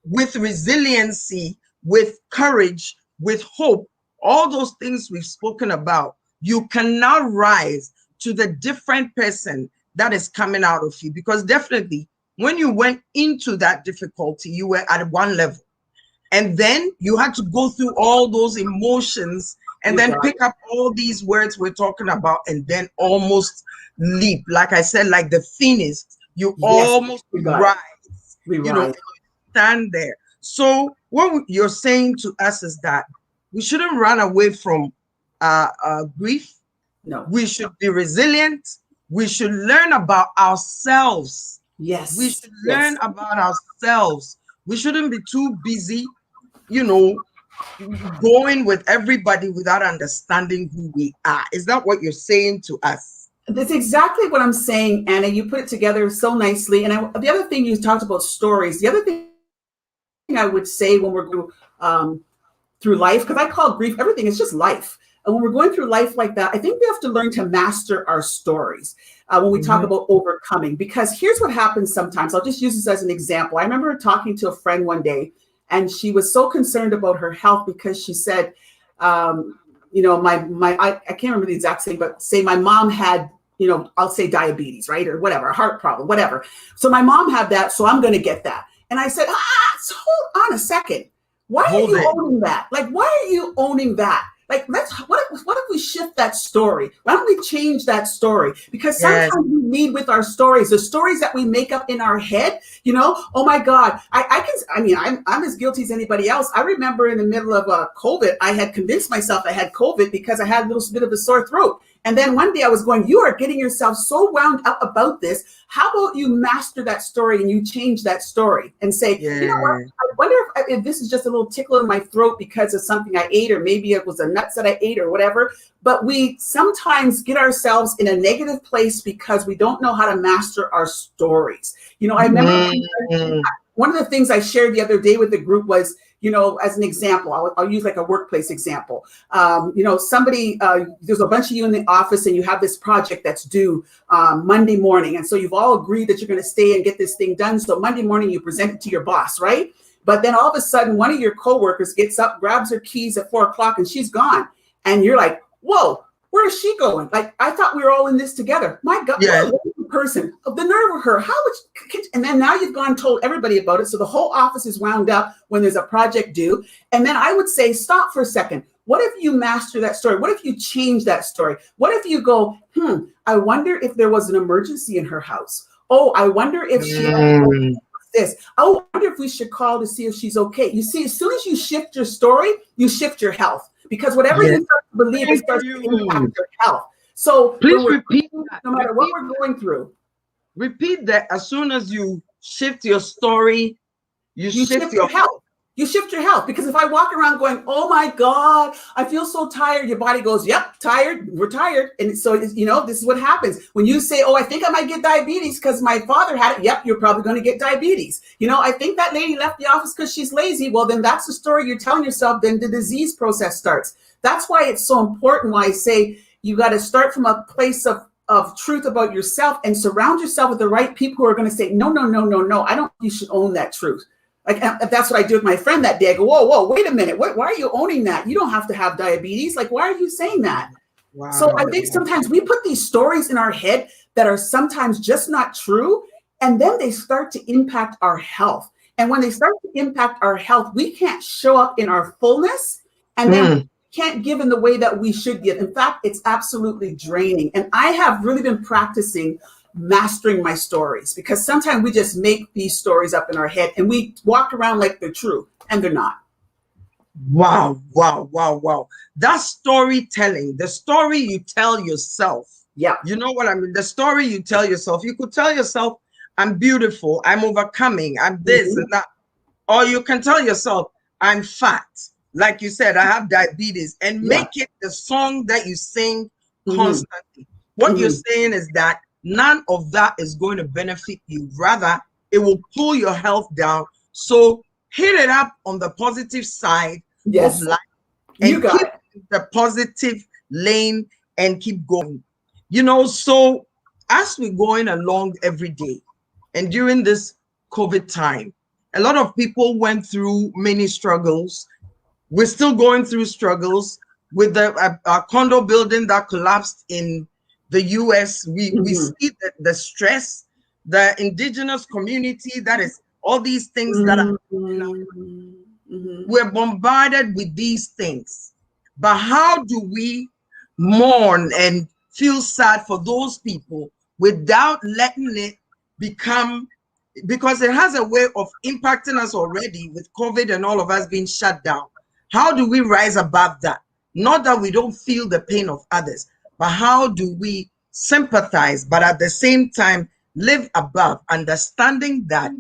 with resiliency, with courage, with hope, all those things we've spoken about, you can now rise to the different person that is coming out of you. Because definitely, when you went into that difficulty, you were at one level. And then you had to go through all those emotions and You then got pick it. up all these words we're talking about and then almost leap. Like I said, like the phoenix, you Yes, almost you got it. rise, We and rise. you stand there. So what you're saying to us is that we shouldn't run away from grief. No. We should be resilient. We should learn about ourselves. We Yes. should learn Yes. about ourselves. We shouldn't be too busy, you know, going with everybody without understanding who we are. Is that what you're saying to us? That's exactly what I'm saying, Anna. You put it together so nicely. And the other thing you talked about stories. The other thing I would say when we're going through life, because I call grief everything. It's just life. And when we're going through life like that, I think we have to learn to master our stories when we talk Mhm. about overcoming. Because here's what happens sometimes. I'll just use this as an example. I remember talking to a friend one day, and she was so concerned about her health because she said, um, I can't remember the exact thing, but say my mom had, I'll say diabetes, right, or whatever, a heart problem, whatever. So my mom had that, so I'm going to get that. And I said, so hold on a second. Why are Hold you it. owning that? Like, why are you owning that? Like, what if we shift that story? Why don't we change that story? Because Yes. sometimes we lead with our stories, the stories that we make up in our head. Oh my God, I'm as guilty as anybody else. I remember in the middle of COVID, I had convinced myself I had COVID because I had a little bit of a sore throat. And then one day I was going, you are getting yourself so wound up about this. How about you master that story and you change that story and say, you know what? Yeah. I wonder if this is just a little tickle in my throat because of something I ate, or maybe it was the nuts that I ate or whatever. But we sometimes get ourselves in a negative place because we don't know how to master our stories. I remember Mhm. one of the things I shared the other day with the group was, as an example, I'll use like a workplace example. There's a bunch of you in the office and you have this project that's due Monday morning. And so you've all agreed that you're going to stay and get this thing done. So Monday morning you present it to your boss, right? But then all of a sudden, one of your coworkers gets up, grabs her keys at 4 o'clock, and she's gone. And you're like, whoa, where is she going? Like, I thought we were all in this together. My God, what Yes. a wonderful person. The nerve of her. How would and then now you've gone and told everybody about it. So the whole office is wound up when there's a project due. And then I would say, stop for a second. What if you master that story? What if you change that story? What if you go, I wonder if there was an emergency in her house. Oh, I wonder if she had Mm. this. Oh, I wonder if we should call to see if she's okay. You see, as soon as you shift your story, you shift your health, because whatever Yes. you start to believe, it Thank starts to you. impact your health. So when Please we're repeat that. no matter what we're going through, Repeat that. As soon as you shift your story, you you shift shift your your health. You shift your health, because if I walk around going, "Oh my God, I feel so tired," your body goes, "Yep, tired. We're tired." And so this is what happens when you say, "Oh, I think I might get diabetes because my father had it." Yep, you're probably going to get diabetes. I think that lady left the office because she's lazy. Well, then that's the story you're telling yourself. Then the disease process starts. That's why it's so important. Why I say you got to start from a place of truth about yourself and surround yourself with the right people who are going to say, "No, no, no, no, no. I don't think you should own that truth." Like, that's what I did with my friend that day. I go, whoa, whoa, wait a minute. Why are you owning that? You don't have to have diabetes. Like, why are you saying that? So I wow. think sometimes we put these stories in our head that are sometimes just not true. And then they start to impact our health. And when they start to impact our health, we can't show up in our fullness. And then Mm. can't give in the way that we should give. In fact, it's absolutely draining. And I have really been practicing mastering my stories, because sometimes we just make these stories up in our head and we walk around like they're true and they're not. Wow, wow, wow, wow. That storytelling, the story you tell yourself. Yeah. You know what I mean? The story you tell yourself. You could tell yourself, I'm beautiful, I'm overcoming, I'm this and Mm-hmm. that. Or you can tell yourself, I'm fat. Like you said, I have diabetes, and Yeah. make it the song that you sing Mm-hmm. constantly. What you're Mm-hmm. saying is that none of that is going to benefit you. Rather, it will pull your health down. So hit it up on the positive side of Yes, life you and got keep it. the positive lane and keep going. So as we're going along every day and during this COVID time, a lot of people went through many struggles. We're still going through struggles with the condo building that collapsed in the US. We Mm-hmm. see the stress, the indigenous community, that is all these things that are happening now. Mm-hmm. Mm-hmm. We're bombarded with these things. But how do we mourn and feel sad for those people without letting it become, because it has a way of impacting us already with COVID and all of us being shut down. How do we rise above that? Not that we don't feel the pain of others, but how do we sympathize, but at the same time live above, understanding that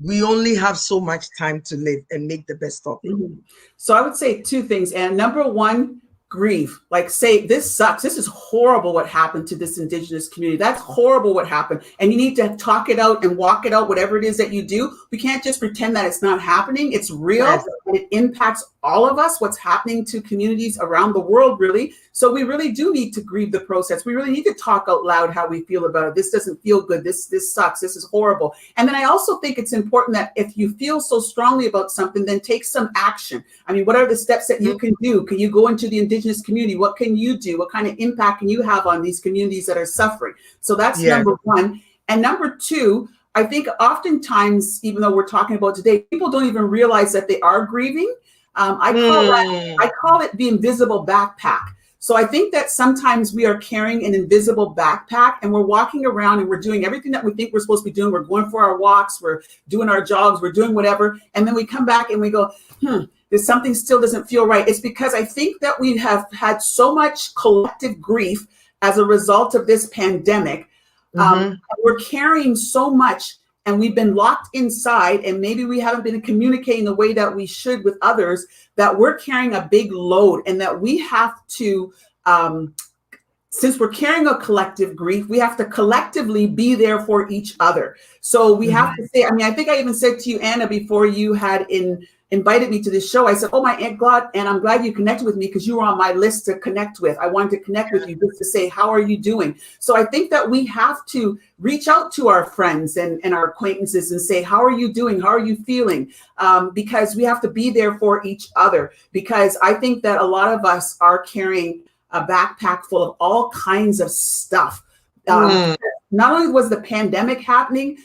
we only have so much time to live and make the best of it. Mm-hmm. So I would say two things. And number one, grieve, like say, this sucks. This is horrible what happened to this Indigenous community. That's horrible what happened. And you need to talk it out and walk it out, whatever it is that you do. We can't just pretend that it's not happening. It's real. Yes. And it impacts all of us, what's happening to communities around the world, really. So we really do need to grieve the process. We really need to talk out loud how we feel about it. This doesn't feel good. This sucks. This is horrible. And then I also think it's important that if you feel so strongly about something, then take some action. I mean, what are the steps that you can do? Can you go into the Indigenous community? What can you do? What kind of impact can you have on these communities that are suffering? So that's number one. And number two, I think oftentimes, even though we're talking about today, people don't even realize that they are grieving. I call it the invisible backpack. So I think that sometimes we are carrying an invisible backpack and we're walking around and we're doing everything that we think we're supposed to be doing. We're going for our walks, we're doing our jogs, we're doing whatever. And then we come back and we go, there's something still doesn't feel right. It's because I think that we have had so much collective grief as a result of this pandemic. We're carrying so much and we've been locked inside, and maybe we haven't been communicating the way that we should with others, that we're carrying a big load, and that we have to, since we're carrying a collective grief, we have to collectively be there for each other. So we have to say, I mean, I think I even said to you, Anna, before you had invited me to this show, I said, oh my God, and I'm glad you connected with me because you were on my list to connect with. I wanted to connect with you just to say, how are you doing? So I think that we have to reach out to our friends and our acquaintances and say, how are you doing? How are you feeling? Because we have to be there for each other, because I think that a lot of us are carrying a backpack full of all kinds of stuff. Not only was the pandemic happening,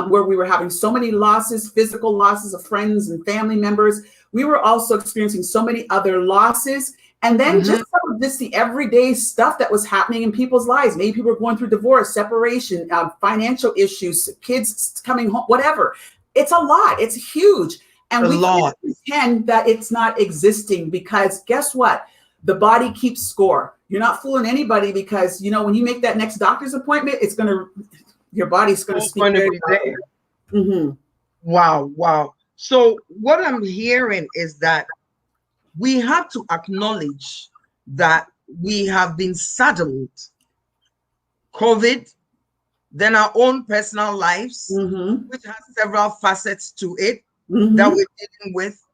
where we were having so many losses, physical losses of friends and family members, we were also experiencing so many other losses. And then just some of this, the everyday stuff that was happening in people's lives. Maybe people were going through divorce, separation, financial issues, kids coming home, whatever. It's a lot. It's huge. And we can't pretend that it's not existing, because guess what? The body keeps score. You're not fooling anybody, because, you know, when you make that next doctor's appointment, your body's going to speak very loud. Wow. So what I'm hearing is that we have to acknowledge that we have been saddled COVID, then our own personal lives, which has several facets to it that we're dealing with.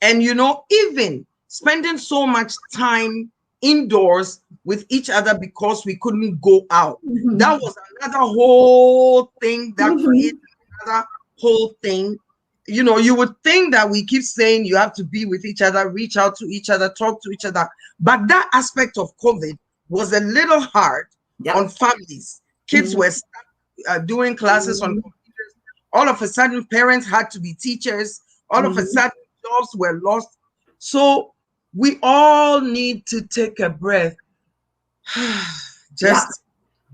And, you know, even spending so much time indoors with each other because we couldn't go out. That was another whole thing that created another whole thing. You know, you would think that we keep saying you have to be with each other, reach out to each other, talk to each other. But that aspect of COVID was a little hard on families. Kids were stuck doing classes on computers. All of a sudden, parents had to be teachers. All of a sudden, jobs were lost. So we all need to take a breath, just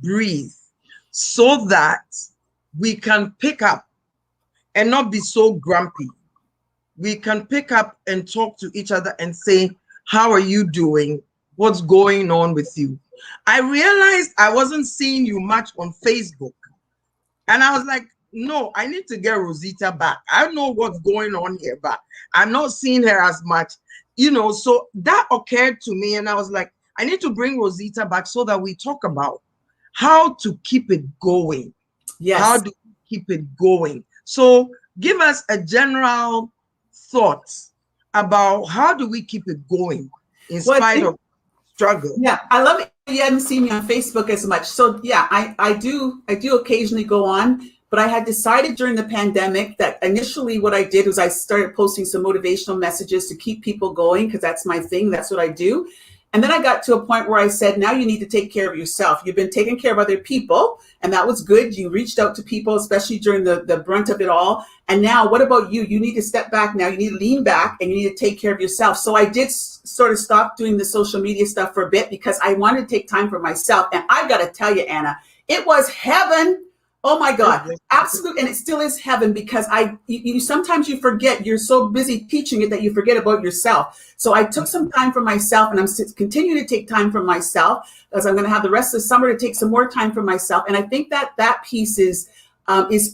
breathe, so that we can pick up and not be so grumpy. We can pick up and talk to each other and say, how are you doing? What's going on with you? I realized I wasn't seeing you much on Facebook. And I was like, no, I need to get Rosita back. I don't know what's going on here, but I'm not seeing her as much. You know, so that occurred to me, and I was like, I need to bring Rosita back so that we talk about how to keep it going. How do we keep it going? So give us a general thought about how do we keep it going in spite of struggle. Yeah, I love it. You hadn't seen me on Facebook as much. So yeah, I do occasionally go on. But I had decided during the pandemic that initially what I did was I started posting some motivational messages to keep people going, because that's my thing. That's what I do. And then I got to a point where I said, now you need to take care of yourself. You've been taking care of other people, and that was good. You reached out to people, especially during the brunt of it all. And now what about you? You need to step back now. You need to lean back and you need to take care of yourself. So I did sort of stop doing the social media stuff for a bit, because I wanted to take time for myself. And I got to tell you, Anna, it was heaven. Oh my God, absolutely. And it still is heaven, because you sometimes you forget, you're so busy teaching it that you forget about yourself. So I took some time for myself, and I'm continuing to take time for myself, as I'm going to have the rest of the summer to take some more time for myself. And I think that piece is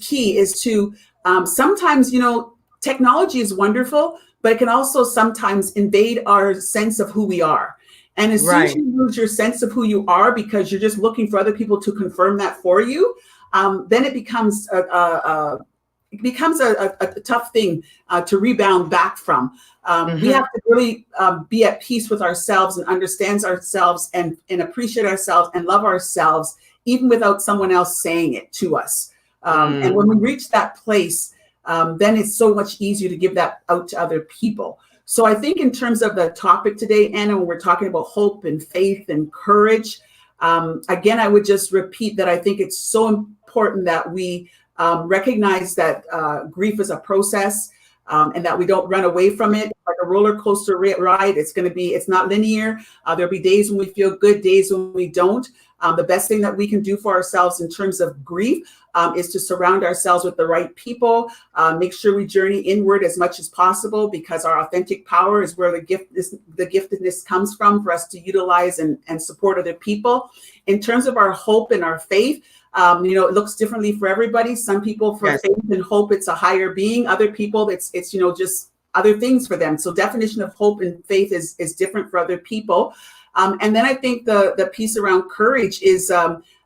key, is to sometimes, you know, technology is wonderful, but it can also sometimes invade our sense of who we are. And as soon as Right. you lose your sense of who you are because you're just looking for other people to confirm that for you, then it becomes a tough thing to rebound back from. We have Mm-hmm. to really be at peace with ourselves and understand ourselves and appreciate ourselves and love ourselves, even without someone else saying it to us. And Mm. when we reach that place, then it's so much easier to give that out to other people. So I think in terms of the topic today, Anna, when we're talking about hope and faith and courage, again, I would just repeat that I think it's so important that we recognize that grief is a process, and that we don't run away from it. Like a roller coaster ride, it's not linear. There'll be days when we feel good, days when we don't. The best thing that we can do for ourselves in terms of grief is to surround ourselves with the right people. Make sure we journey inward as much as possible, because our authentic power is where the giftedness comes from for us to utilize and support other people. In terms of our hope and our faith, it looks differently for everybody. Some people, for Yes. faith and hope, it's a higher being. Other people, it's just other things for them. So definition of hope and faith is different for other people. And then I think the piece around courage is,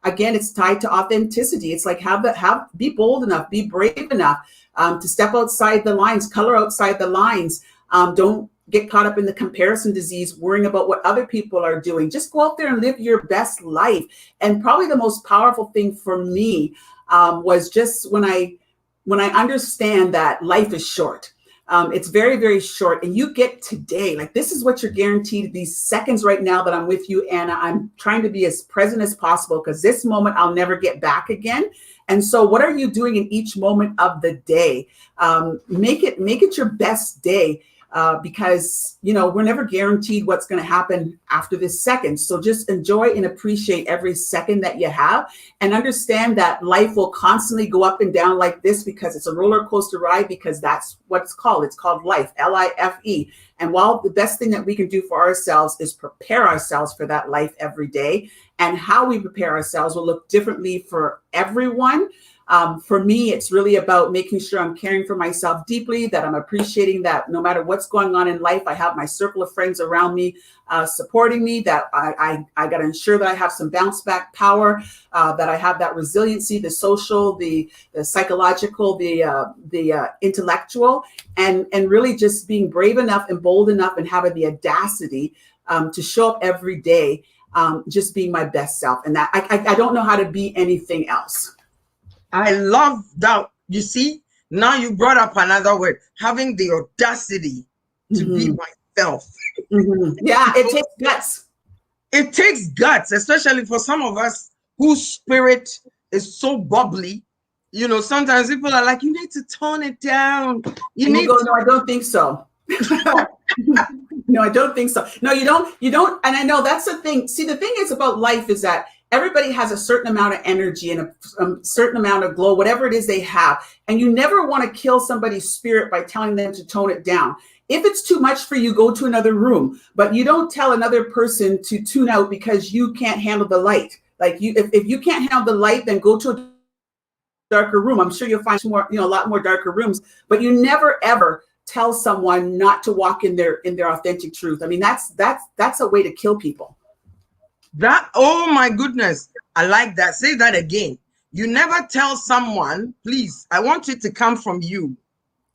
again, it's tied to authenticity. It's like be bold enough, be brave enough to step outside the lines, color outside the lines. Don't get caught up in the comparison disease, worrying about what other people are doing. Just go out there and live your best life. And probably the most powerful thing for me was just when I understand that life is short. It's very, very short, and you get today. Like, this is what you're guaranteed. These seconds right now that I'm with you, Anna, I'm trying to be as present as possible, because this moment I'll never get back again. And so, what are you doing in each moment of the day? Make it your best day. Because we're never guaranteed what's going to happen after this second. So just enjoy and appreciate every second that you have, and understand that life will constantly go up and down like this, because it's a roller coaster ride, because that's what it's called. It's called life, Life. And while the best thing that we can do for ourselves is prepare ourselves for that life every day, and how we prepare ourselves will look differently for everyone. For me, it's really about making sure I'm caring for myself deeply, that I'm appreciating that no matter what's going on in life, I have my circle of friends around me supporting me, that I got to ensure that I have some bounce back power, that I have that resiliency, the social, the psychological, the intellectual, and really just being brave enough and bold enough and having the audacity to show up every day, just being my best self. And that I don't know how to be anything else. I love that. You see, now you brought up another word, having the audacity to be Mm-hmm. myself. Mm-hmm. Yeah, it takes guts. It takes guts, especially for some of us whose spirit is so bubbly. Sometimes people are like, you need to tone it down. You And you need go, to. no, I don't think so. No, I don't think so. No, you don't. You don't. And I know that's the thing. See, the thing is about life is that everybody has a certain amount of energy and a certain amount of glow, whatever it is they have. And you never want to kill somebody's spirit by telling them to tone it down. If it's too much for you, go to another room. But you don't tell another person to tune out because you can't handle the light. Like, if you can't handle the light, then go to a darker room. I'm sure you'll find more, a lot more darker rooms. But you never ever tell someone not to walk in their authentic truth. I mean, that's a way to kill people. Oh my goodness. I like that. Say that again. You never tell someone, please, I want it to come from you.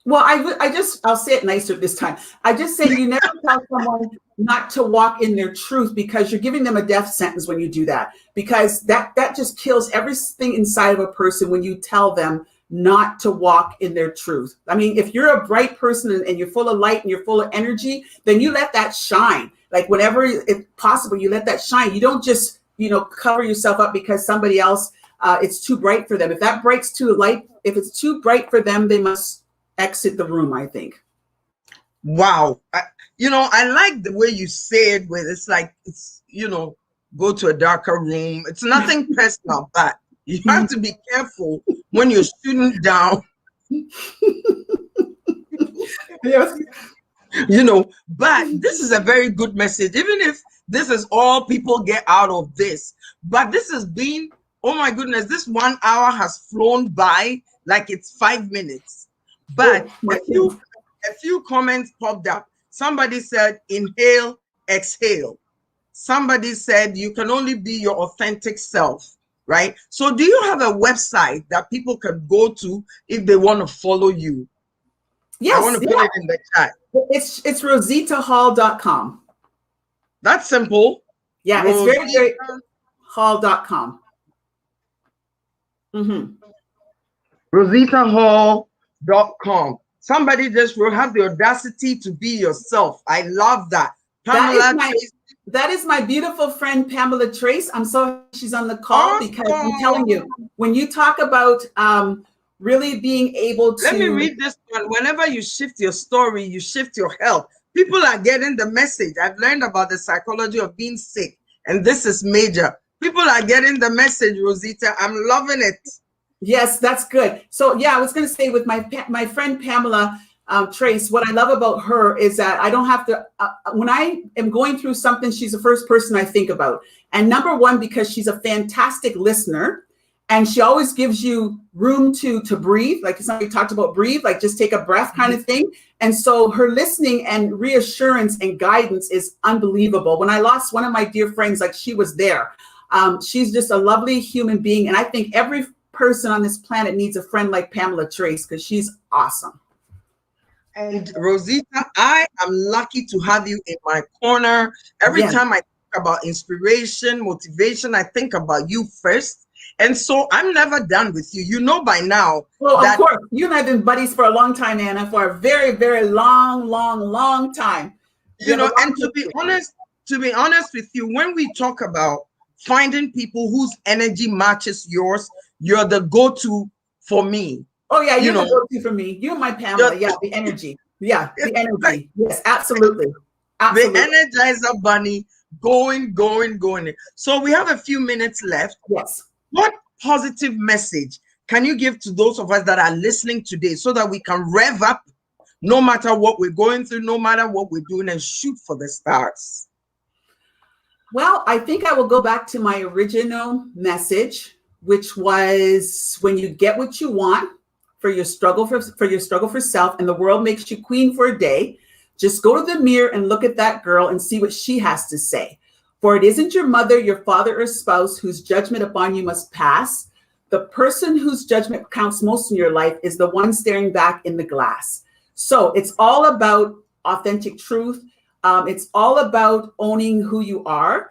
Well, I'll say it nicer this time. I just say you never tell someone not to walk in their truth, because you're giving them a death sentence when you do that, because that just kills everything inside of a person when you tell them not to walk in their truth. I mean, if you're a bright person and you're full of light and you're full of energy, then you let that shine. Like, whenever it's possible, you let that shine. You don't just, cover yourself up because somebody else, it's too bright for them. If it's too bright for them, they must exit the room, I think. Wow. I like the way you say it, where it's like, go to a darker room. It's nothing personal, but you have to be careful when you're shooting down. Yes. But this is a very good message, even if this is all people get out of this. But this has been, oh my goodness, this 1 hour has flown by like it's 5 minutes. But Oh, my a goodness. few comments popped up. Somebody said, inhale, exhale. somebody said you can only be your authentic self, right? So do you have a website that people can go to if they want to follow you? I want Yes, to put yeah. it in the chat. It's rositahall.com. That's simple. Yeah, it's very, Rosita, very hall.com. Mm-hmm. RositaHall.com. Somebody just will have the audacity to be yourself. I love that. That is Pamela my Tracy. that is my beautiful friend Pamela Trace. I'm so happy she's on the call because I'm telling Awesome. you, when you talk about really being able Let me to, read this one. Whenever you shift your story, you shift your health. People are getting the message. I've learned about the psychology of being sick, and this is major. People are getting the message, Rosita. I'm loving it. yes, that's good. So yeah, I was going to say with my friend Pamela Trace, what I love about her is that I don't have to, when I am going through something, she's the first person I think about. And number one, because she's a fantastic listener. And she always gives you room to breathe, like somebody talked about breathe, like just take a breath kind of thing. And so her listening and reassurance and guidance is unbelievable. When I lost one of my dear friends, like she was there. She's just a lovely human being. And I think every person on this planet needs a friend like Pamela Trace because she's awesome. And Rosita, I am lucky to have you in my corner. Every Yes. time I think about inspiration, motivation, I think about you first. And so I'm never done with you. You know by now Well, of that, course, you and I have been buddies for a long time, Anna, for a very, very long, long, long time. We you have a know, long and history. to be honest with you, when we talk about finding people whose energy matches yours, you're the go-to for me. Oh yeah, You you're the know, go-to for me. You're my you're Pamela. Yeah, the energy. Yeah, the like energy. Yes, absolutely. the Absolutely. energizer bunny going, going, going. So we have a few minutes left. Yes. What positive message can you give to those of us that are listening today so that we can rev up no matter what we're going through, no matter what we're doing, and shoot for the stars? Well, I think I will go back to my original message, which was when you get what you want for your struggle for self, and the world makes you queen for a day, just go to the mirror and look at that girl and see what she has to say. For it isn't your mother, your father, or spouse whose judgment upon you must pass. The person whose judgment counts most in your life is the one staring back in the glass. So it's all about authentic truth. It's all about owning who you are.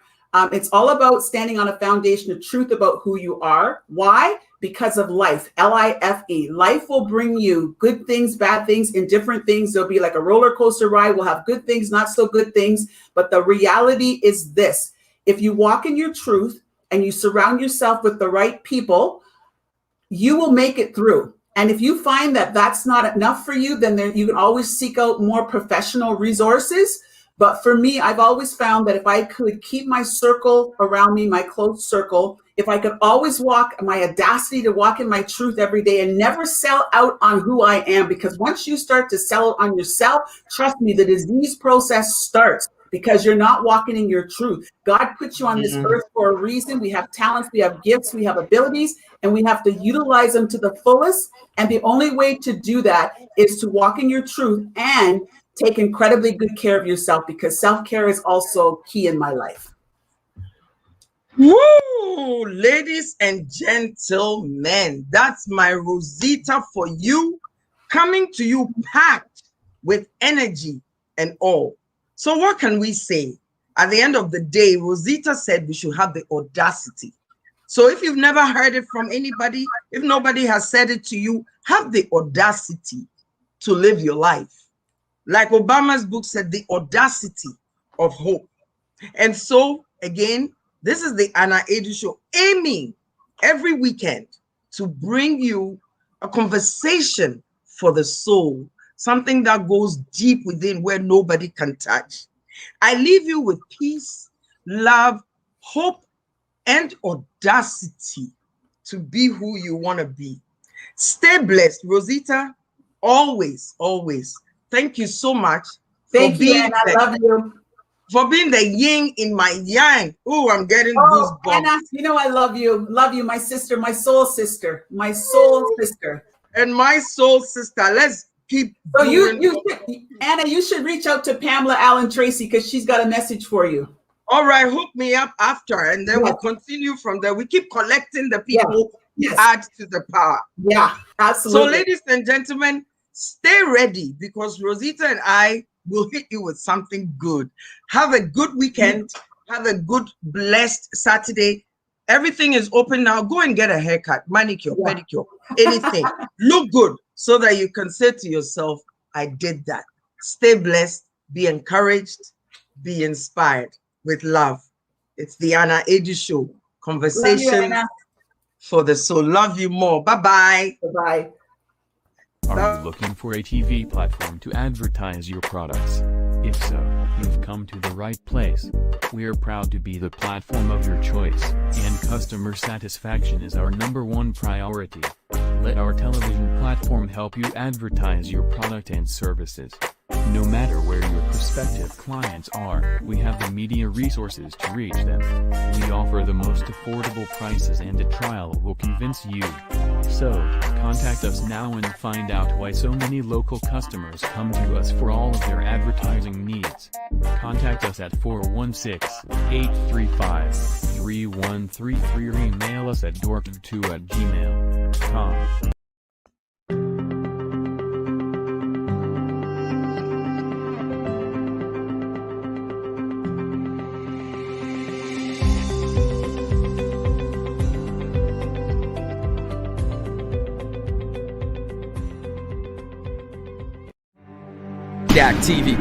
It's all about standing on a foundation of truth about who you are. Why? Because of life, Life. Life will bring you good things, bad things, indifferent things. There'll be like a roller coaster ride. We'll have good things, not so good things. But the reality is this. If you walk in your truth and you surround yourself with the right people, you will make it through. And if you find that that's not enough for you, then you can always seek out more professional resources. But for me, I've always found that if I could keep my circle around me, my close circle, if I could always walk, my audacity to walk in my truth every day and never sell out on who I am, because once you start to sell out on yourself, trust me, the disease process starts because you're not walking in your truth. God put you on this earth for a reason. We have talents, we have gifts, we have abilities, and we have to utilize them to the fullest. And the only way to do that is to walk in your truth and take incredibly good care of yourself, because self-care is also key in my life. Woo! Ladies and gentlemen, that's my Rosita for you, coming to you packed with energy and all. So what can we say? At the end of the day, Rosita said we should have the audacity. So if you've never heard it from anybody, if nobody has said it to you, have the audacity to live your life. Like Obama's book said, the audacity of hope. And so, again, this is the Anna Edu Show, aiming every weekend to bring you a conversation for the soul, something that goes deep within where nobody can touch. I leave you with peace, love, hope, and audacity to be who you want to be. Stay blessed, Rosita. Always, always. Thank you so much Thank you, Anna. I love you. For being the yin in my yang. Oh, I'm getting Oh, goosebumps. Anna, you know I love you. Love you, my sister, my soul sister, my soul sister. And my soul sister. Let's keep So doing. Anna, you should reach out to Pamela Allen Tracy because she's got a message for you. All right, hook me up after, and then we Yes. continue from there. We keep collecting the Yes. people who Yes. add to the power. Yeah, So, absolutely. ladies and gentlemen, stay ready because Rosita and I will hit you with something good. Have a good weekend. Have a good, blessed Saturday. Everything is open now. Go and get a haircut, manicure, Yeah. pedicure, anything. Look good so that you can say to yourself, I did that. Stay blessed, be encouraged, be inspired with love. It's the Anna Edu Show. Love you, Conversations Anna. for the soul. Love you more. Bye-bye. Bye-bye. Are you looking for a TV platform to advertise your products? If so, you've come to the right place. We are proud to be the platform of your choice, and customer satisfaction is our #1 priority. Let our television platform help you advertise your product and services. No matter where your prospective clients are, we have the media resources to reach them. We offer the most affordable prices, and a trial will convince you. So, contact us now and find out why so many local customers come to us for all of their advertising needs. Contact us at 416-835-3133 or email us at dork2@gmail.com. That TV.